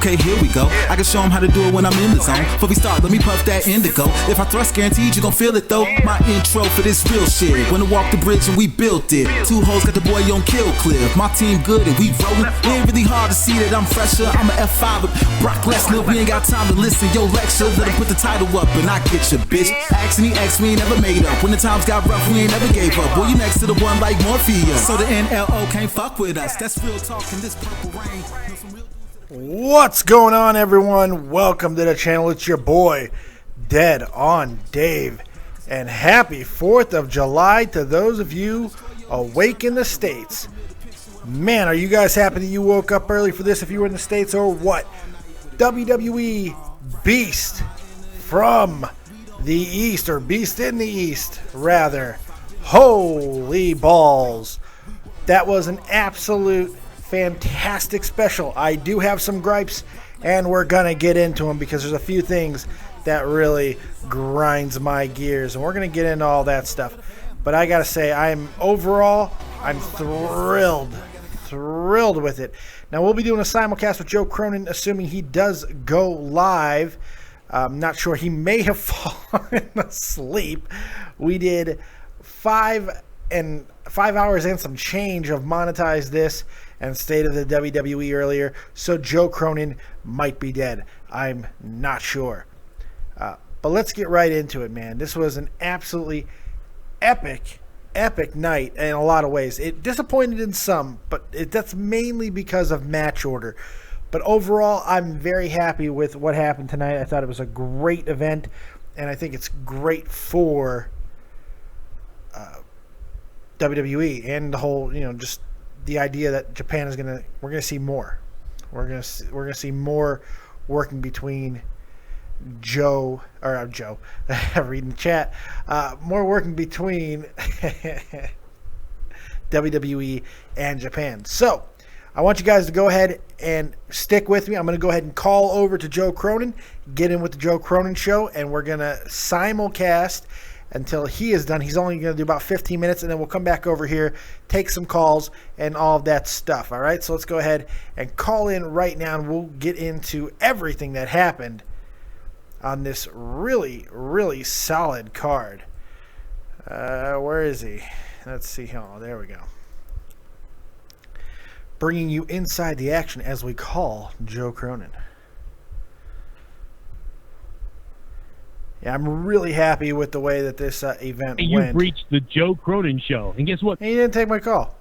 Okay, here we go. I can show them how to do it when I'm in the zone. Before we start, let me puff that indigo. If I thrust, guaranteed you gon' feel it though. My intro for this real shit. When I walked the bridge and we built it. Two hoes got the boy on kill cliff. My team good and we rollin'. It ain't really hard to see that I'm fresher. I'm a F5 with Brock Lesnar. We ain't got time to listen. Yo, lecture, let him put the title up and I get your bitch. Asking he asked, we ain't never made up. When the times got rough, we ain't never gave up. Boy, you next to the one like Morpheus. So the NLO can't fuck with us. That's real talk in this purple rain. What's going on, everyone? Welcome to the channel. It's your boy, Dead on Dave. And happy 4th of July to those of you awake in the States. Man, are you guys happy that you woke up early for this if you were in the States or what? WWE Beast from the East, or Beast in the East, rather. Holy balls. That was an absolute fantastic special. I do have some gripes, and we're gonna get into them because there's a few things that really grinds my gears, and we're gonna get into all that stuff. But I gotta say, I'm thrilled with it. Now we'll be doing a simulcast with Joe Cronin, assuming he does go live. I'm not sure. He may have fallen asleep. We did 5 hours and some change of monetize this and State of the WWE earlier, so Joe Cronin might be dead. I'm not sure. But let's get right into it, man. This was an absolutely epic night in a lot of ways. It disappointed in some, but that's mainly because of match order. But overall, I'm very happy with what happened tonight. I thought it was a great event, and I think it's great for WWE and the whole, just the idea that Japan is we're gonna see more. We're gonna see more working between reading the chat. More working between WWE and Japan. So I want you guys to go ahead and stick with me. I'm going to go ahead and call over to Joe Cronin, get in with the Joe Cronin show, and we're going to simulcast until he is done. He's only going to do about 15 minutes, and then we'll come back over here, take some calls, and all of that stuff. All right, so let's go ahead and call in right now, and we'll get into everything that happened on this really, really solid card. Where is he? Let's see. Oh, there we go. Bringing you inside the action as we call Joe Cronin. Yeah, I'm really happy with the way that this event went. You've reached the Joe Cronin show. And guess what? He didn't take my call.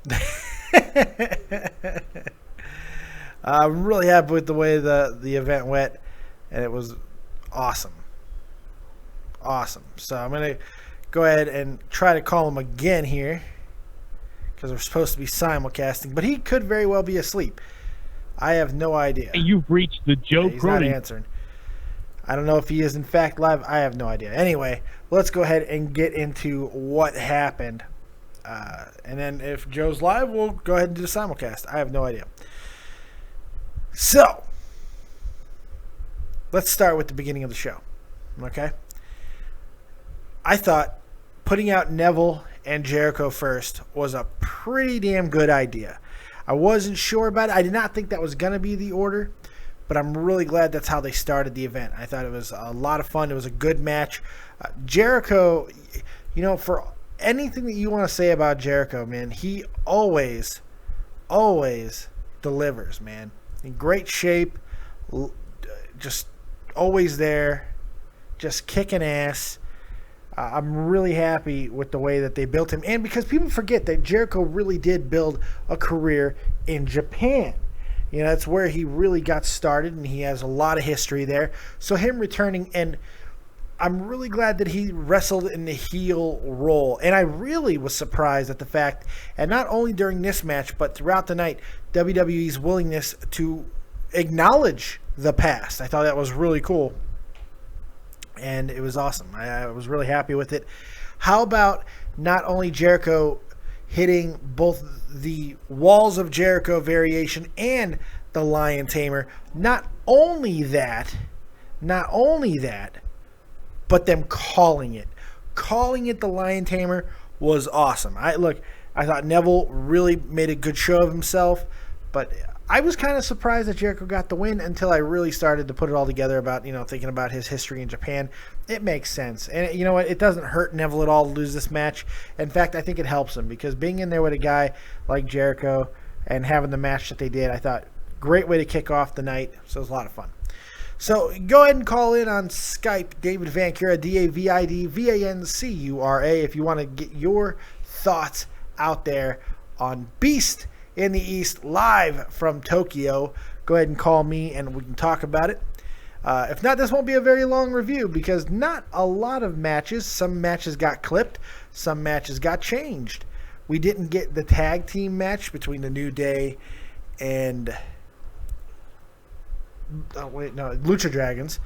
I'm really happy with the way the event went, and it was awesome. So I'm going to go ahead and try to call him again here, because we're supposed to be simulcasting, but he could very well be asleep. I have no idea. You've reached the Joe He's Cronin. not answering. I don't know if he is in fact live. I have no idea. Anyway, let's go ahead and get into what happened. And then if Joe's live, we'll go ahead and do the simulcast. I have no idea. So, let's start with the beginning of the show. Okay? I thought putting out Neville and Jericho first was a pretty damn good idea. I wasn't sure about it. I did not think that was going to be the order, but I'm really glad that's how they started the event. I thought it was a lot of fun. It was a good match. Jericho, for anything that you want to say about Jericho, man, he always delivers, man. In great shape, just always there, just kicking ass. I'm really happy with the way that they built him. And because people forget that Jericho really did build a career in Japan. That's where he really got started, and he has a lot of history there. So him returning, and I'm really glad that he wrestled in the heel role. And I really was surprised at the fact, and not only during this match, but throughout the night, WWE's willingness to acknowledge the past. I thought that was really cool. And it was awesome. I was really happy with it. How about not only Jericho hitting both the Walls of Jericho variation and the Lion Tamer? Not only that, but them calling it. Calling it the Lion Tamer was awesome. I thought Neville really made a good show of himself, but I was kind of surprised that Jericho got the win until I really started to put it all together about, thinking about his history in Japan. It makes sense. And you know what? It doesn't hurt Neville at all to lose this match. In fact, I think it helps him because being in there with a guy like Jericho and having the match that they did, I thought, great way to kick off the night. So it was a lot of fun. So go ahead and call in on Skype, David Vancura, DavidVancura, if you want to get your thoughts out there on Beast in the East live from Tokyo. Go ahead and call me and we can talk about it. If not, this won't be a very long review because not a lot of matches. Some matches got clipped. Some matches got changed. We didn't get the tag team match between the New Day and Lucha Dragons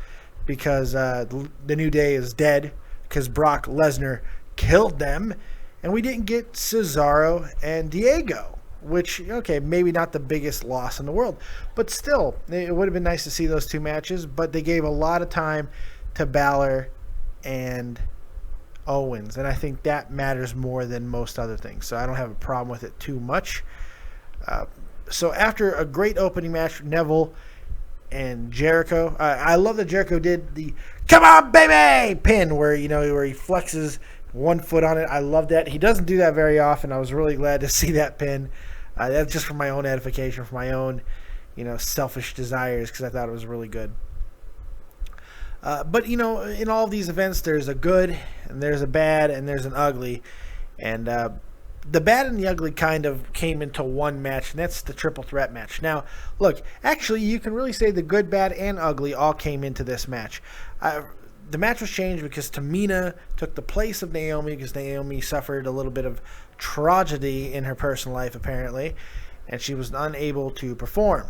because the New Day is dead because Brock Lesnar killed them. And we didn't get Cesaro and Diego, which, okay, maybe not the biggest loss in the world. But still, it would have been nice to see those two matches. But they gave a lot of time to Balor and Owens. And I think that matters more than most other things. So I don't have a problem with it too much. So after a great opening match, Neville and Jericho. I love that Jericho did the "Come on, baby" pin where he flexes one foot on it. I love that. He doesn't do that very often. I was really glad to see that pin. That's just for my own edification, for my own, selfish desires, because I thought it was really good. But, in all of these events, there's a good, and there's a bad, and there's an ugly. And the bad and the ugly kind of came into one match, and that's the triple threat match. Now, look, actually, you can really say the good, bad, and ugly all came into this match. The match was changed because Tamina took the place of Naomi because Naomi suffered a little bit of tragedy in her personal life, apparently, and she was unable to perform.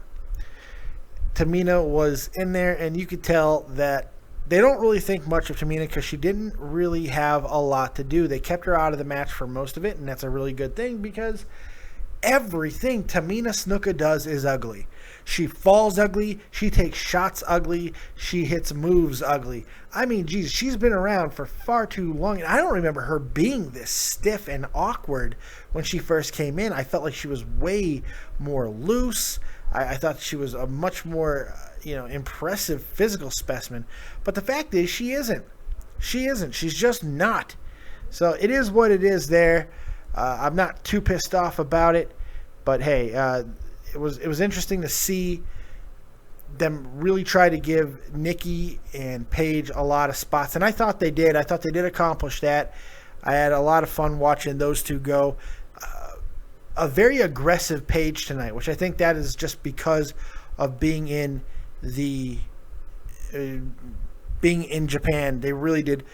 Tamina was in there, and you could tell that they don't really think much of Tamina because she didn't really have a lot to do. They kept her out of the match for most of it, and that's a really good thing because everything Tamina Snuka does is ugly. She falls ugly. She takes shots ugly. She hits moves ugly. I mean, geez, she's been around for far too long. And I don't remember her being this stiff and awkward when she first came in. I felt like she was way more loose. I thought she was a much more, impressive physical specimen. But the fact is, she isn't. She isn't. She's just not. So it is what it is there. I'm not too pissed off about it. But hey, it was interesting to see them really try to give Nikki and Paige a lot of spots. And I thought they did. I thought they did accomplish that. I had a lot of fun watching those two go. A very aggressive Paige tonight, which I think that is just because of being in Japan. They really did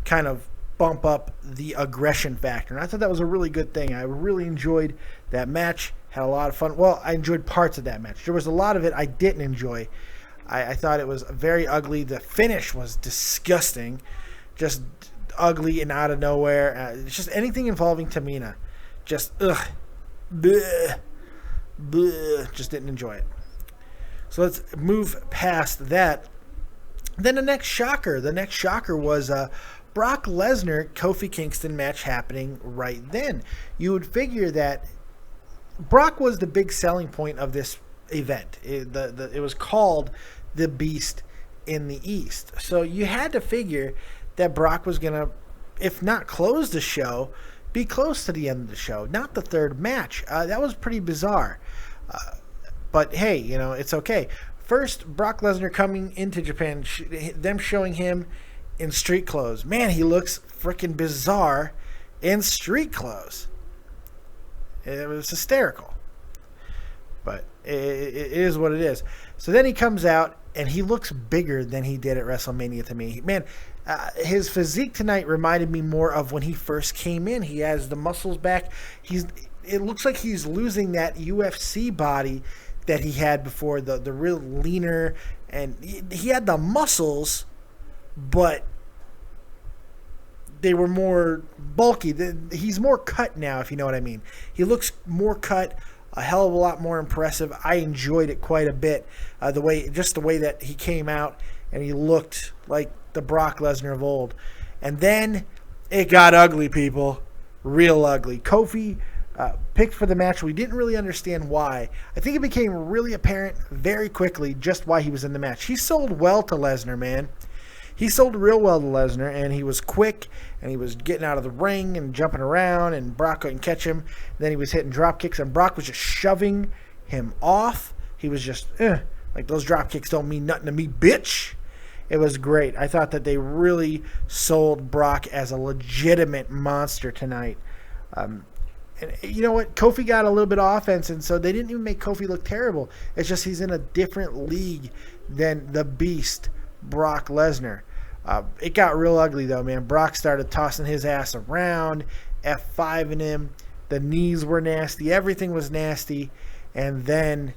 kind of bump up the aggression factor. And I thought that was a really good thing. I really enjoyed that match. Had a lot of fun. Well, I enjoyed parts of that match. There was a lot of it I didn't enjoy. I thought it was very ugly. The finish was disgusting. Just ugly and out of nowhere. It's just anything involving Tamina. Just, ugh. Bleh, bleh, just didn't enjoy it. So let's move past that. Then the next shocker was Brock Lesnar Kofi Kingston match happening right then. You would figure that Brock was the big selling point of this event. It was called the Beast in the East. So you had to figure that Brock was going to, if not close the show, be close to the end of the show, not the third match. That was pretty bizarre. But hey, it's okay. First, Brock Lesnar coming into Japan, them showing him in street clothes. Man, he looks freaking bizarre in street clothes. It was hysterical. But it is what it is. So then he comes out, and he looks bigger than he did at WrestleMania to me. Man, his physique tonight reminded me more of when he first came in. He has the muscles back. It looks like he's losing that UFC body that he had before, the real leaner, and he had the muscles, but they were more bulky. He's more cut now, if you know what I mean. He looks more cut, a hell of a lot more impressive. I enjoyed it quite a bit. The way that he came out and he looked like the Brock Lesnar of old. And then it got ugly, people. Real ugly. Kofi picked for the match. We didn't really understand why. I think it became really apparent very quickly just why he was in the match. He sold well to Lesnar, man. He sold real well to Lesnar, and he was quick, and he was getting out of the ring and jumping around, and Brock couldn't catch him. Then he was hitting drop kicks, and Brock was just shoving him off. He was just, like, those drop kicks don't mean nothing to me, bitch. It was great. I thought that they really sold Brock as a legitimate monster tonight. And you know what? Kofi got a little bit of offense, and so they didn't even make Kofi look terrible. It's just he's in a different league than the Beast, Brock Lesnar. It got real ugly, though, man. Brock started tossing his ass around, F5ing him. The knees were nasty. Everything was nasty. And then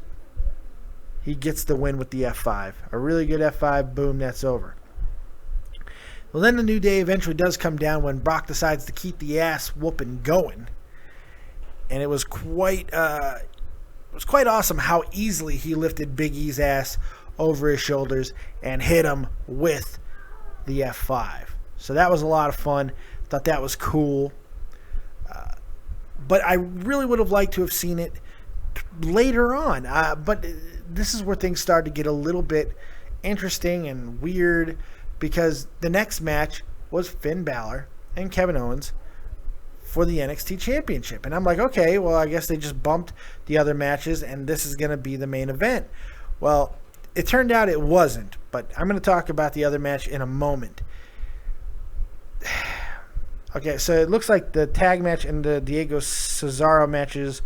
he gets the win with the F5. A really good F5. Boom, that's over. Well, then the New Day eventually does come down when Brock decides to keep the ass whooping going. And it was quite awesome how easily he lifted Big E's ass over his shoulders and hit him with the F5. So that was a lot of fun. Thought that was cool. But I really would have liked to have seen it later on. But this is where things started to get a little bit interesting and weird, because the next match was Finn Balor and Kevin Owens for the NXT Championship. And I'm like, okay, well, I guess they just bumped the other matches and this is going to be the main event. Well, it turned out it wasn't, but I'm going to talk about the other match in a moment. Okay, so it looks like the tag match and the Diego Cesaro matches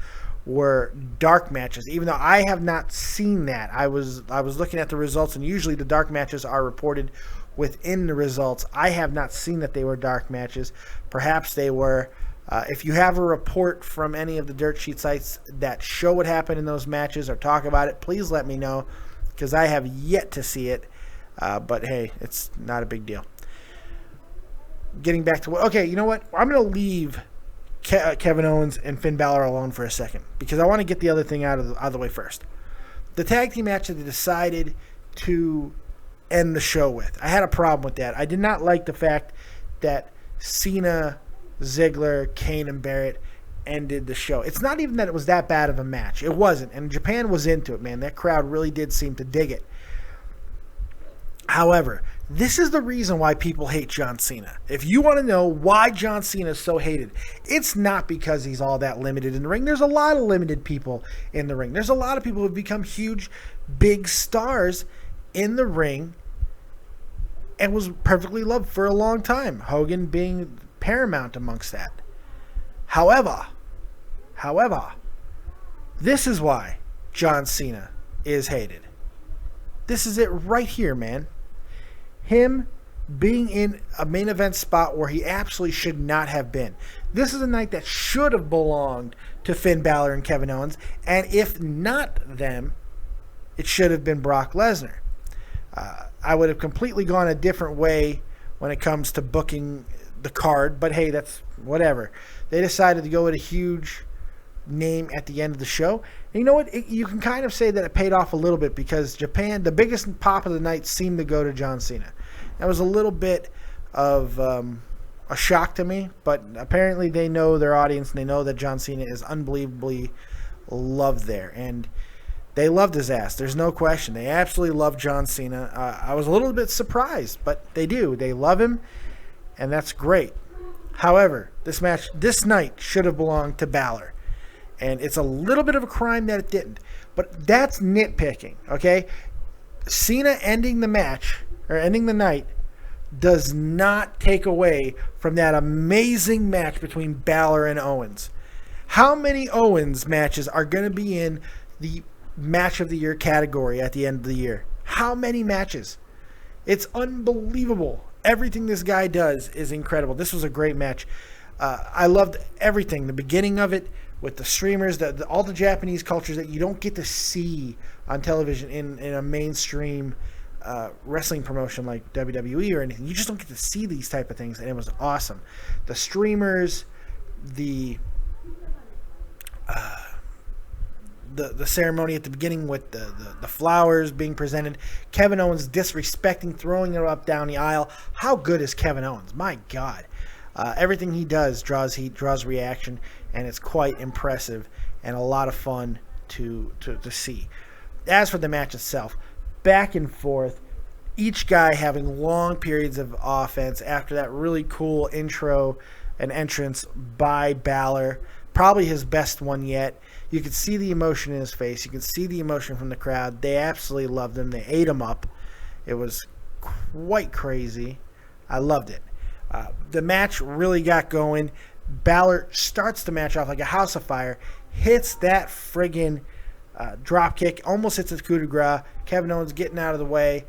were dark matches, even though I have not seen that. I was looking at the results, and usually the dark matches are reported within the results. I have not seen that they were dark matches. Perhaps they were. If you have a report from any of the dirt sheet sites that show what happened in those matches or talk about it, please let me know, because I have yet to see it. But hey, it's not a big deal. Getting back to okay, you know what? I'm going to leave Kevin Owens and Finn Balor alone for a second, because I want to get the other thing out of the way first. The tag team match that they decided to end the show with, I had a problem with that. I did not like the fact that Cena, Ziggler, Kane, and Barrett ended the show. It's not even that it was that bad of a match. It wasn't. And Japan was into it, man. That crowd really did seem to dig it. However, this is the reason why people hate John Cena. If you want to know why John Cena is so hated, it's not because he's all that limited in the ring. There's a lot of limited people in the ring. There's a lot of people who have become huge, big stars in the ring and was perfectly loved for a long time. Hogan being paramount amongst that. However, this is why John Cena is hated. This is it right here, man. Him being in a main event spot where he absolutely should not have been. This is a night that should have belonged to Finn Balor and Kevin Owens, and if not them, it should have been Brock Lesnar. I would have completely gone a different way when it comes to booking the card, but hey, that's whatever. They decided to go with a huge name at the end of the show. And you know what? You can kind of say that it paid off a little bit, because Japan, the biggest pop of the night seemed to go to John Cena. That was a little bit of a shock to me, but apparently they know their audience and they know that John Cena is unbelievably loved there. And they loved his ass. There's no question. They absolutely love John Cena. I was a little bit surprised, but they do. They love him, and that's great. However, this night should have belonged to Balor. And it's a little bit of a crime that it didn't. But that's nitpicking, okay? Cena ending the match, or ending the night, does not take away from that amazing match between Balor and Owens. How many Owens matches are going to be in the match of the year category at the end of the year? How many matches? It's unbelievable. Everything this guy does is incredible. This was a great match. I loved everything. The beginning of it, with the streamers, all the Japanese cultures that you don't get to see on television in a mainstream wrestling promotion like WWE or anything. You just don't get to see these type of things, and it was awesome. The streamers, the ceremony at the beginning with the flowers being presented, Kevin Owens disrespecting, throwing her up down the aisle. How good is Kevin Owens? My God. Everything he does draws heat, draws reaction, and it's quite impressive and a lot of fun to see. As for the match itself, back and forth, each guy having long periods of offense after that really cool intro and entrance by Balor, probably his best one yet. You could see the emotion in his face. You could see the emotion from the crowd. They absolutely loved him. They ate him up. It was quite crazy. I loved it. The match really got going. Balor starts the match off like a house of fire, hits that friggin' drop kick, almost hits his coup de grace. Kevin Owens getting out of the way.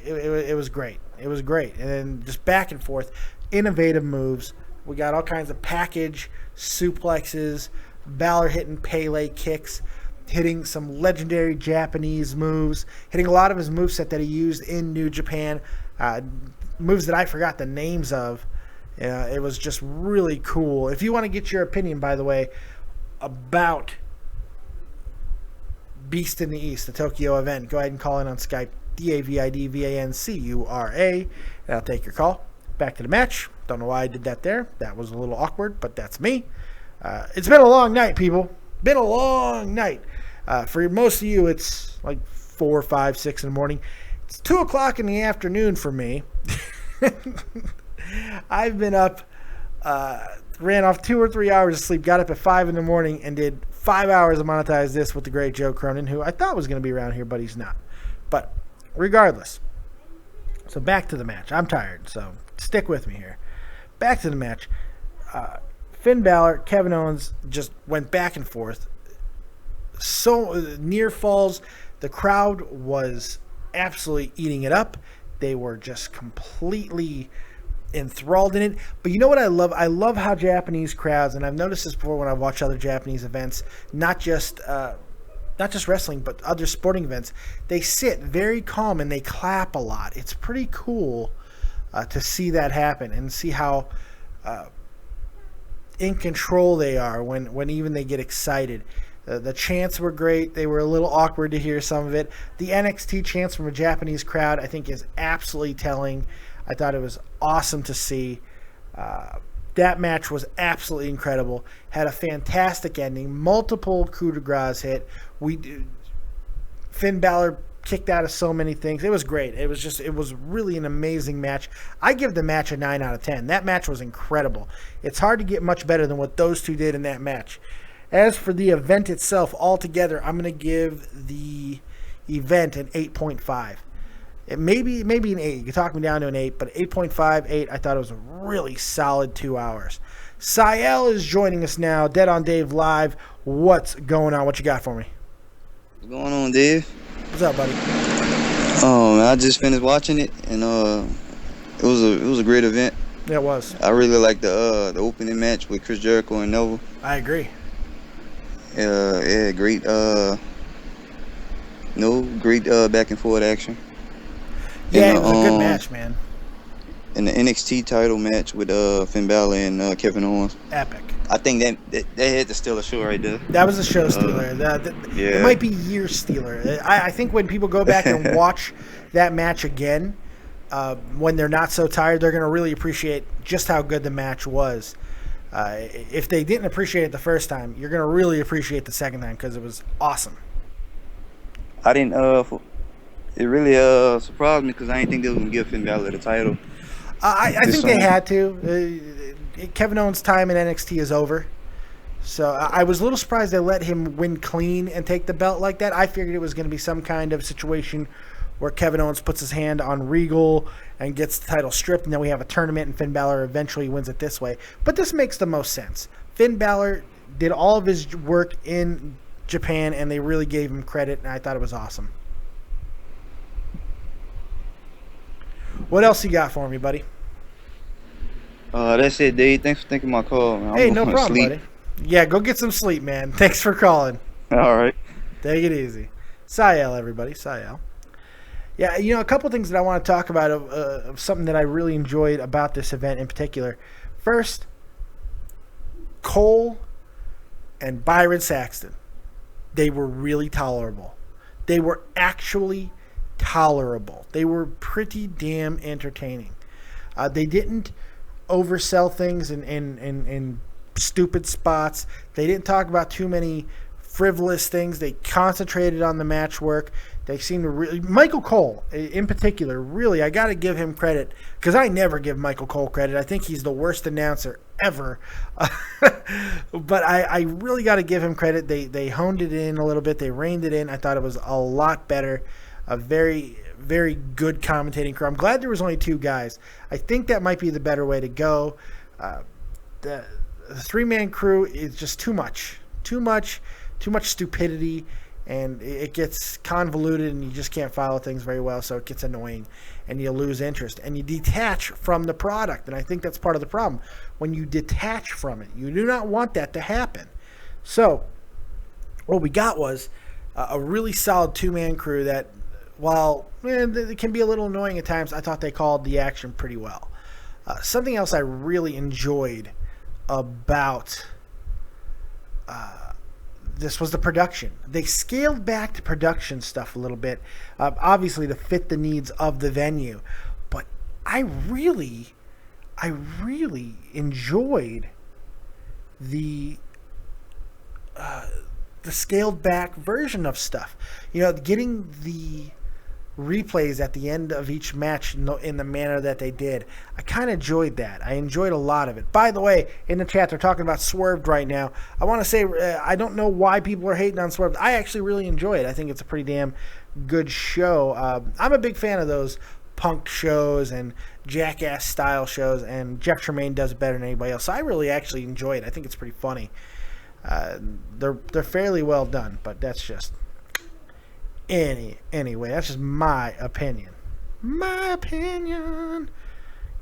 It was great. It was great. And then just back and forth, innovative moves. We got all kinds of package suplexes, Balor hitting Pele kicks, hitting some legendary Japanese moves, hitting a lot of his moveset that he used in New Japan, moves that I forgot the names of. It was just really cool. If you want to get your opinion, by the way, about Beast in the East, the Tokyo event, go ahead and call in on Skype, DAVIDVANCURA, and I'll take your call. Back to the match. Don't know why I did that there. That was a little awkward, but that's me. It's been a long night, people. Been a long night. For most of you, it's like 4, 5, 6 in the morning. It's 2 o'clock in the afternoon for me. I've been up, ran off 2 or 3 hours of sleep, got up at 5 in the morning, and did 5 hours of Monetize This with the great Joe Cronin, who I thought was going to be around here, but he's not. But regardless, so back to the match. I'm tired, so stick with me here. Back to the match. Finn Balor, Kevin Owens just went back and forth. So near falls. The crowd was absolutely eating it up. They were just completely enthralled in it. But you know what I love? I love how Japanese crowds, and I've noticed this before when I've watched other Japanese events, not just wrestling, but other sporting events, they sit very calm and they clap a lot. It's pretty cool to see that happen and see how in control they are when even they get excited. The chants were great. They were a little awkward to hear some of it. The NXT chants from a Japanese crowd, I think, is absolutely telling. I thought it was awesome to see. That match was absolutely incredible. Had a fantastic ending. Multiple coup de grace hit. Finn Balor kicked out of so many things. It was great. It was really an amazing match. I give the match a 9 out of 10. That match was incredible. It's hard to get much better than what those two did in that match. As for the event itself, altogether, I'm going to give the event an 8.5. It maybe an 8. You can talk me down to an 8, but 8.5, 8, I thought it was a really solid 2 hours. Sayel is joining us now, Dead on Dave Live. What's going on? What you got for me? What's going on, Dave? What's up, buddy? Man, I just finished watching it, and it was a great event. Yeah, it was. I really liked the opening match with Chris Jericho and Neville. I agree. Yeah, great back and forth action. Yeah, And, it was a good match, man. And the NXT title match with Finn Balor and Kevin Owens. Epic. I think that they had to steal a show right there. That was a show stealer. Yeah. It might be year stealer. I think when people go back and watch that match again, when they're not so tired, they're going to really appreciate just how good the match was. If they didn't appreciate it the first time, you're going to really appreciate the second time because it was awesome. I didn't. It really surprised me because I didn't think they were going to give Finn Balor the title. I think they had to. Kevin Owens' time in NXT is over. So I was a little surprised they let him win clean and take the belt like that. I figured it was going to be some kind of situation where Kevin Owens puts his hand on Regal and gets the title stripped, and then we have a tournament, and Finn Balor eventually wins it this way. But this makes the most sense. Finn Balor did all of his work in Japan, and they really gave him credit, and I thought it was awesome. What else you got for me, buddy? That's it, Dave. Thanks for taking my call, man. Hey, no problem, buddy. Yeah, go get some sleep, man. Thanks for calling. All right. Take it easy. Sayel, everybody. Sayel. Yeah, a couple things that I want to talk about of something that I really enjoyed about this event in particular. First, Cole and Byron Saxton. They were really tolerable. They were actually tolerable. They were pretty damn entertaining. They didn't oversell things in stupid spots. They didn't talk about too many frivolous things. They concentrated on the match work. They seem to really... Michael Cole, in particular, really, I got to give him credit, because I never give Michael Cole credit. I think he's the worst announcer ever. But I really got to give him credit. They honed it in a little bit. They reined it in. I thought it was a lot better. A very, very good commentating crew. I'm glad there was only 2 guys. I think that might be the better way to go. The 3-man crew is just too much. Too much stupidity. And it gets convoluted, and you just can't follow things very well, so it gets annoying, and you lose interest, and you detach from the product, and I think that's part of the problem. When you detach from it, you do not want that to happen. So what we got was a really solid 2-man crew that, while it can be a little annoying at times, I thought they called the action pretty well. Something else I really enjoyed about... this was the production. They scaled back the production stuff a little bit, obviously to fit the needs of the venue. But I really enjoyed the scaled back version of stuff. You know, getting the replays at the end of each match in the manner that they did. I kind of enjoyed that. I enjoyed a lot of it. By the way, in the chat, they're talking about Swerved right now. I want to say, I don't know why people are hating on Swerved. I actually really enjoy it. I think it's a pretty damn good show. I'm a big fan of those punk shows and jackass style shows, and Jeff Tremaine does it better than anybody else. So I really actually enjoy it. I think it's pretty funny. They're fairly well done, but that's just... Anyway, that's just my opinion.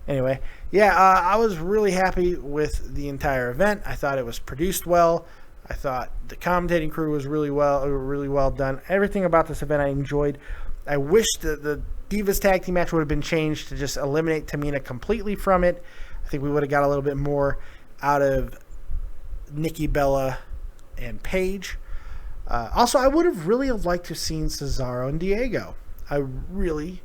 Anyway, yeah, I was really happy with the entire event. I thought it was produced well. I thought the commentating crew was really well done. Everything about this event I enjoyed. I wish the Divas Tag Team match would have been changed to just eliminate Tamina completely from it. I think we would have got a little bit more out of Nikki Bella and Paige. Also, I would have really liked to have seen Cesaro and Diego. I really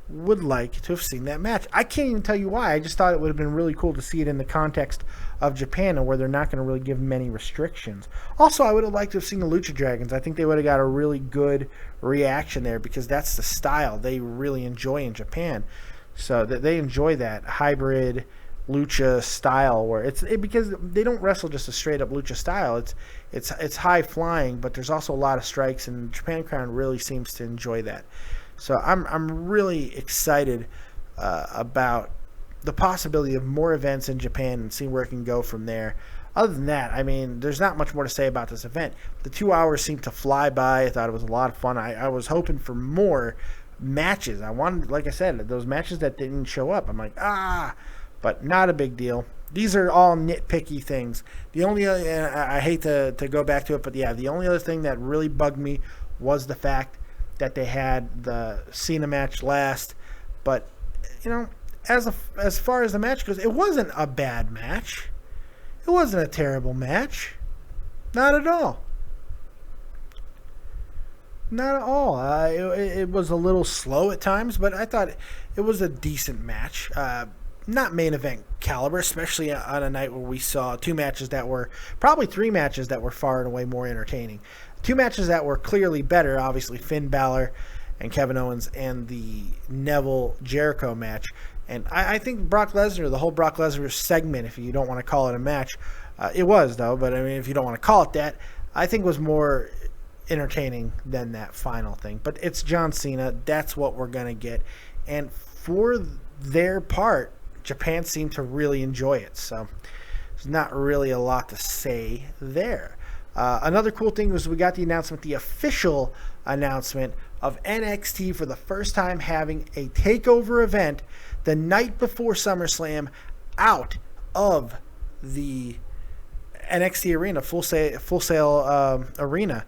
would like to have seen that match. I can't even tell you why. I just thought it would have been really cool to see it in the context of Japan, and where they're not going to really give many restrictions. Also, I would have liked to have seen the Lucha Dragons. I think they would have got a really good reaction there, because that's the style they really enjoy in Japan. So they enjoy that hybrid lucha style, where because they don't wrestle just a straight up lucha style. It's high flying, but there's also a lot of strikes, and Japan Crown really seems to enjoy that. So I'm really excited about the possibility of more events in Japan, and see where it can go from there. Other than that, I mean, there's not much more to say about this event. The 2 hours seemed to fly by. I thought it was a lot of fun. I was hoping for more matches. I wanted, like I said, those matches that didn't show up. I'm like, but not a big deal. These are all nitpicky things. The only I hate to go back to it, but yeah, the only other thing that really bugged me was the fact that they had the Cena match last. But, you know, as far as the match goes, it wasn't a bad match. It wasn't a terrible match. Not at all. Not at all. It was a little slow at times, but I thought it was a decent match. Not main event caliber, especially on a night where we saw 2 matches that were, probably 3 matches that were far and away more entertaining. 2 matches that were clearly better, obviously Finn Balor and Kevin Owens, and the Neville Jericho match. And I think Brock Lesnar, the whole Brock Lesnar segment, if you don't want to call it a match, it was though, but I mean, if you don't want to call it that, I think was more entertaining than that final thing. But it's John Cena. That's what we're going to get. And for their part, Japan seemed to really enjoy it. So there's not really a lot to say there. Another cool thing was we got the announcement, the official announcement of NXT for the first time having a takeover event the night before SummerSlam out of the NXT arena, Full Sail arena,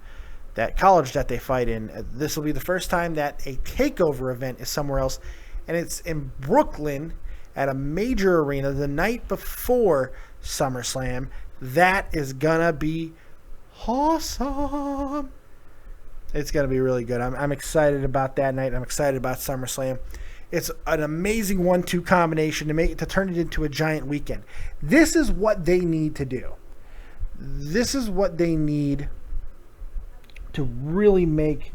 that college that they fight in. This will be the first time that a takeover event is somewhere else, and it's in Brooklyn at a major arena the night before SummerSlam. That is gonna be awesome. It's gonna be really good. I'm excited about that night. I'm excited about SummerSlam. It's an amazing 1-2 combination to turn it into a giant weekend. This is what they need to do. This is what they need to really make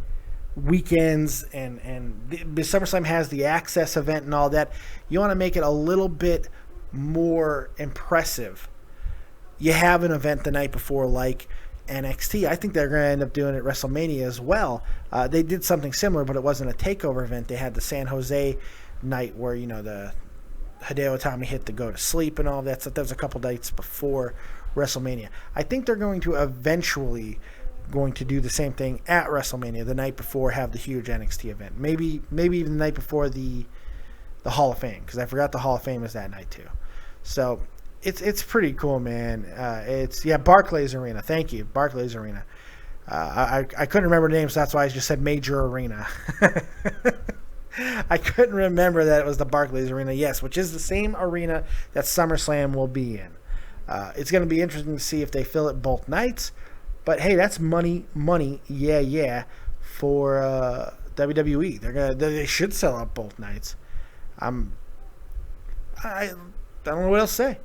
weekends, and SummerSlam has the Access event and all that. You want to make it a little bit more impressive. You have an event the night before like NXT. I think they're going to end up doing it at WrestleMania as well. They did something similar, but it wasn't a takeover event. They had the San Jose night where, the Hideo Itami hit the go to sleep and all that stuff. That was a couple nights before WrestleMania. I think they're going to eventually do the same thing at WrestleMania, the night before, have the huge NXT event. Maybe even the night before the Hall of Fame, because I forgot the Hall of Fame is that night too. So it's pretty cool, man. Barclays Arena. Thank you, Barclays Arena. I couldn't remember the name, so that's why I just said Major Arena. I couldn't remember that it was the Barclays Arena. Yes, which is the same arena that SummerSlam will be in. It's going to be interesting to see if they fill it both nights. But hey, that's money, yeah, for WWE. They should sell out both nights. I don't know what else to say.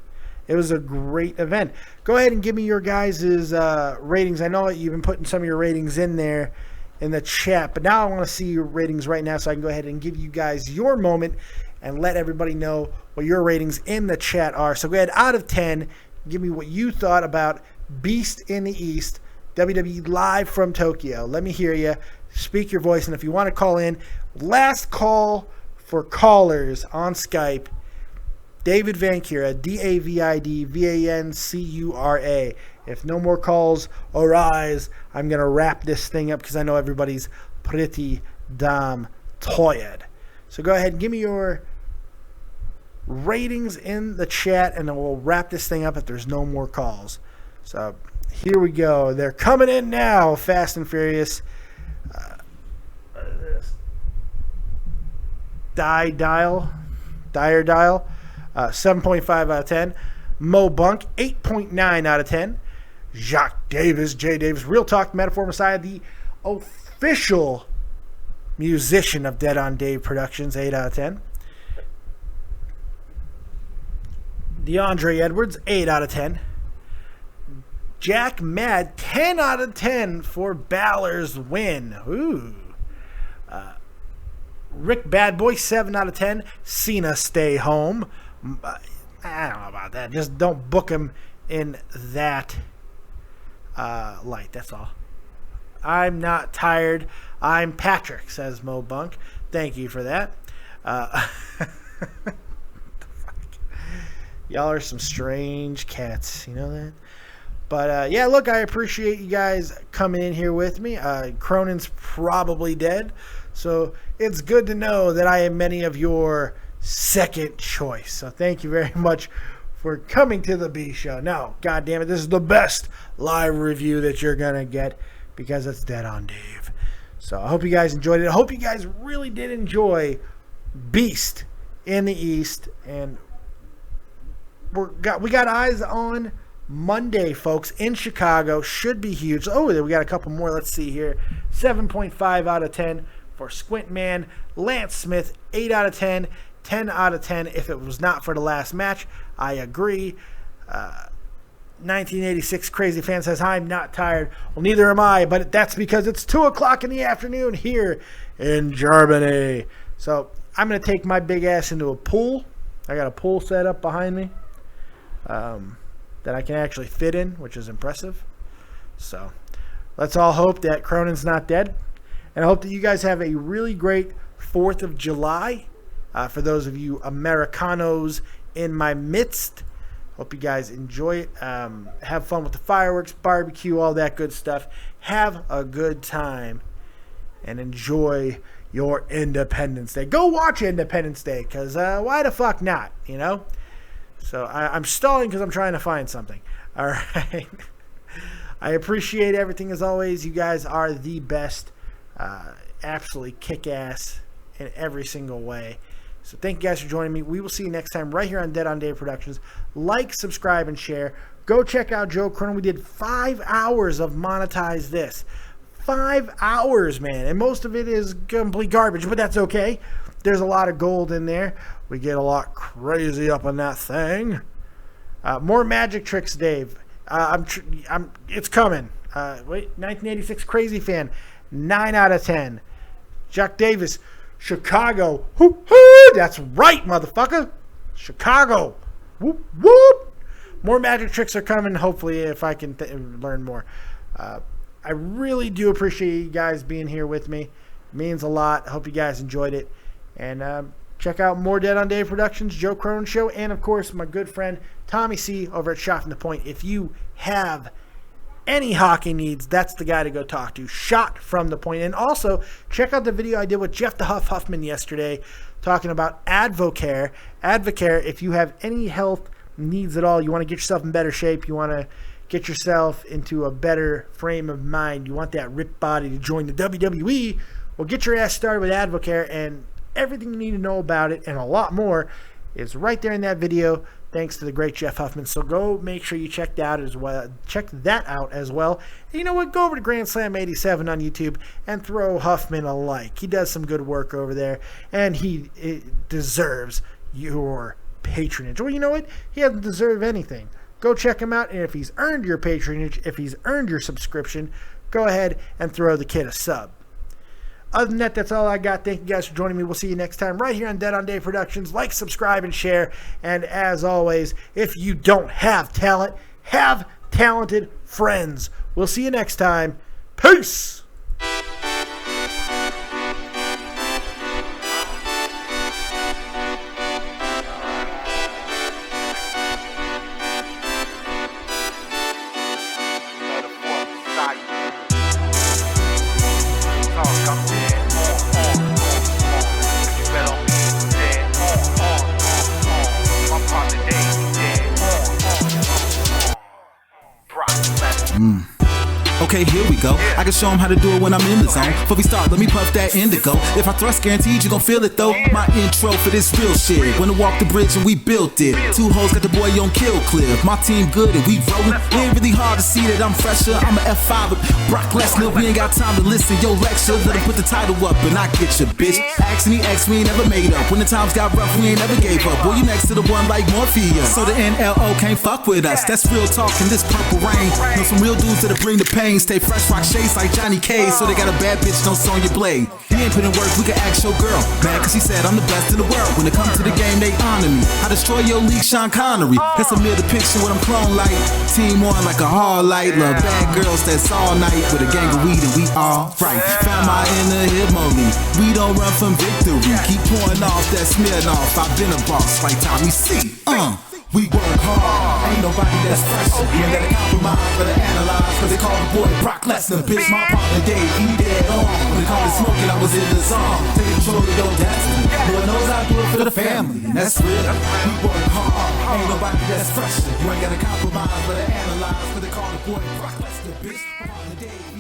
It was a great event. Go ahead and give me your guys' ratings. I know you've been putting some of your ratings in there in the chat, but now I want to see your ratings right now, so I can go ahead and give you guys your moment and let everybody know what your ratings in the chat are. So go ahead, out of 10, give me what you thought about Beast in the East, WWE live from Tokyo. Let me hear you. Speak your voice, and if you want to call in, last call for callers on Skype, David Vancura, DavidVancura. If no more calls arise, I'm going to wrap this thing up because I know everybody's pretty damn tired. So go ahead and give me your ratings in the chat, and then we'll wrap this thing up if there's no more calls. So here we go. They're coming in now, fast and furious. Dial. 7.5 out of 10. Mo Bunk, 8.9 out of 10. Jacques Davis, J. Davis, Real Talk Metaphor Messiah, the official musician of Dead on Dave Productions, 8 out of 10. DeAndre Edwards, 8 out of 10. Jack Mad, 10 out of 10 for Balor's win. Ooh. Rick Bad Boy, 7 out of 10. Cena, stay home. I don't know about that. Just don't book him in that light. That's all. I'm not tired. I'm Patrick, says Mo Bunk. Thank you for that. Y'all are some strange cats. You know that? But, yeah, look, I appreciate you guys coming in here with me. Cronin's probably dead. So it's good to know that I am many of your second choice. So thank you very much for coming to the B Show. Now, God damn it, this is the best live review that you're going to get because it's Dead on Dave. So I hope you guys enjoyed it. I hope you guys really did enjoy Beast in the East. And we got eyes on Monday, folks, in Chicago. Should be huge. Oh, we got a couple more. Let's see here. 7.5 out of 10 for Squint Man. Lance Smith, 8 out of 10. 10 out of 10 if it was not for the last match. I agree. 1986 Crazy Fan says, I'm not tired. Well, neither am I, but that's because it's 2 o'clock in the afternoon here in Germany. So I'm going to take my big ass into a pool. I got a pool set up behind me that I can actually fit in, which is impressive. So let's all hope that Cronin's not dead. And I hope that you guys have a really great 4th of July. For those of you Americanos in my midst, hope you guys enjoy it. Have fun with the fireworks, barbecue, all that good stuff. Have a good time and enjoy your Independence Day. Go watch Independence Day, because why the fuck not, you know? So I'm stalling because I'm trying to find something. All right. I appreciate everything as always. You guys are the best. Absolutely kick-ass in every single way. So thank you guys for joining me. We will see you next time right here on Dead on Dave Productions. Like, subscribe, and share. Go check out Joe Cronin. We did 5 hours of Monetize This. 5 hours, man. And most of it is complete garbage, but that's okay. There's a lot of gold in there. We get a lot crazy up on that thing. More magic tricks, Dave. It's coming. 1986 Crazy Fan, 9 out of 10. Jack Davis, Chicago. Whoop, whoop. That's right, motherfucker. Chicago. Whoop, whoop. More magic tricks are coming, hopefully, if I can learn more. I really do appreciate you guys being here with me. It means a lot. I hope you guys enjoyed it. And check out more Dead on Dave Productions, Joe Cronin Show, and, of course, my good friend Tommy C. over at Shot from the Point. If you have any hockey needs, that's the guy to go talk to. Shot from the Point. And also, check out the video I did with Jeff the Huff Huffman yesterday talking about Advocare. Advocare, if you have any health needs at all, you want to get yourself in better shape, you want to get yourself into a better frame of mind, you want that ripped body to join the WWE, well, get your ass started with Advocare, and everything you need to know about it and a lot more is right there in that video, thanks to the great Jeff Huffman. So go make sure you check that out as well. And you know what? Go over to Grand Slam 87 on YouTube and throw Huffman a like. He does some good work over there, and he deserves your patronage. Well, you know what? He doesn't deserve anything. Go check him out, and if he's earned your patronage, if he's earned your subscription, go ahead and throw the kid a sub. Other than that, that's all I got. Thank you guys for joining me. We'll see you next time right here on Dead on Dave Productions. Like, subscribe, and share. And as always, if you don't have talent, have talented friends. We'll see you next time. Peace! Okay, here we go. I can show them how to do it when I'm in the zone. Before we start, let me puff that indigo. If I thrust, guaranteed you gon' feel it though. My intro for this real shit. When I walk the bridge and we built it. 2 hoes got the boy on kill clip. My team good and we rollin'. It ain't really hard to see that I'm fresher. I'm a F5 with Brock Lesnar. We ain't got time to listen. Yo, lecture. Let him put the title up and I get your bitch. Asking the X, we ain't never made up. When the times got rough, we ain't never gave up. Boy, you next to the one like Morpheus. So the NLO can't fuck with us. That's real talk in this purple rain. Know some real dudes that'll bring the pain. Stay fresh, rock shades like Johnny K. So they got a bad bitch, no Sonya Blade. He ain't put in work, we can ask your girl. Mad cause he said I'm the best in the world. When it comes to the game, they honor me. I destroy your league, Sean Connery. That's a mirror depiction what I'm clone like. Team on like a hard light. Love bad girls that's all night. With a gang of weed and we all right. Found my inner Himoli. We don't run from victory. Keep pouring off that Smirnoff. I've been a boss like Tommy C. We work hard, ain't nobody that's fresher. You ain't gotta compromise, gotta analyze. Cause they call the boy Brock Lesnar. Bitch, my partner Dave, he dead on. When they call it smoking, I was in the zone. Take control of your destiny. Lord knows I do it for the family, and that's real. We work hard, ain't nobody that's fresher. You ain't gotta compromise, gotta analyze. Cause they call the boy Brock Lesnar. Bitch, my partner Dave.